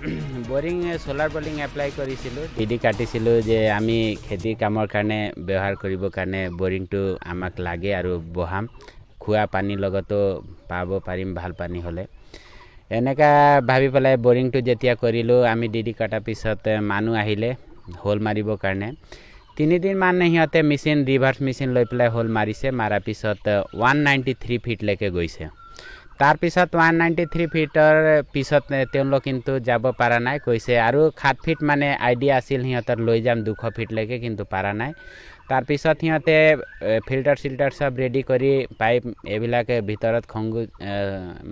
boring solar boring apply करिसिलो DD काटिसिलो जे आमी खेती काমৰ কাৰণে ব্যৱহাৰ কৰিব কাৰণে बोरिंगটো আমাক লাগে আৰু বহাম খুৱা পানী লগতো পাব পাৰিম ভাল পানী হলে এনেকা ভাবি পেলাই बोरिंगটো যেতিয়া কৰিলো আমি डीडी কাটা পিছত মানুহ আহিলে হোল মাৰিব কাৰণে 3 দিন মান হিয়াতে মেচিন ৰিভাৰ্স মেচিন লৈ পেলাই হোল মাৰিছে মাৰা পিছত 193 ফিট লৈকে গৈছে तार पिছত 193 फीटर पिছত তেওঁলোক কিন্তু যাব পাৰা নাই কৈছে আৰু 7 ফিট মানে আইডিয়া আছিল হিয়তৰ লৈ যাম 200 ফিট লৈকে কিন্তু পাৰা নাই तार पिছত হিয়তে ফিল্টাৰ সিল্টাৰ সব ৰেডি কৰি পাইপ এবিলাকে ভিতৰত খংগু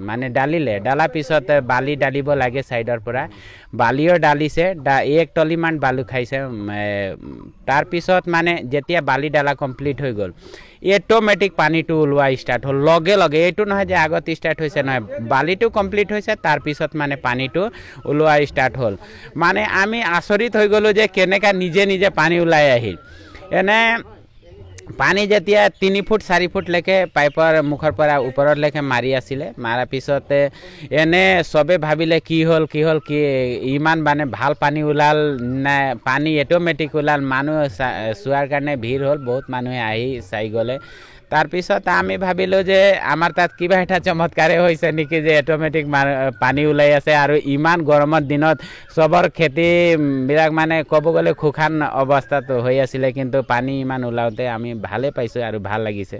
মানে ডালিলে ডালা পিছত বালি ডালিব লাগে সাইডৰ পৰা বালিও ডালিছে এক টলি মান বালু খাইছে तार पिছত মানে যেতিয়া বালি ডালা কমপ্লিট হৈ গল অটোমেটিক পানীটো উলৱা স্টাৰ্ট হল লগে লগে এটো নহয় যে আগত স্টাৰ্ট হৈছে নহয় বালিটো কমপ্লিট হৈছে तार পিছত মানে পানীটো উলৱা স্টাৰ্ট হল মানে আমি আচৰিত হৈ গলো যে কেনেকা নিজে নিজে পানী উলাই আহিল এনে পানী যেতিয়া 3 ফুট 4 ফুট লৈকে পাইপৰ মুখৰ পৰা ওপৰৰ লৈকে মাৰি আছিল মাৰা পিছতে এনে সবে ভাবিলে কি হল কি ইমান মানে ভাল পানী উলাল না পানী অটোমেটিক উলাল মানুহ সুৱাৰ কাৰণে ভিৰ হল বহুত মানুহে আহি চাই গলে तार पिছত আমি ভাবিলো যে আমাৰ তাত কিবা এটা চমৎকাৰে হৈছে নেকি যে অটোমেটিক পানী উলাই আছে আৰু ইমান গৰমৰ দিনত সবৰ খেতি বিৰাগ মানে কব গলে খুখান অৱস্থাত হৈ আছিল কিন্তু পানী ইমান উলাওতে আমি ভালে পাইছো আৰু ভাল লাগিছে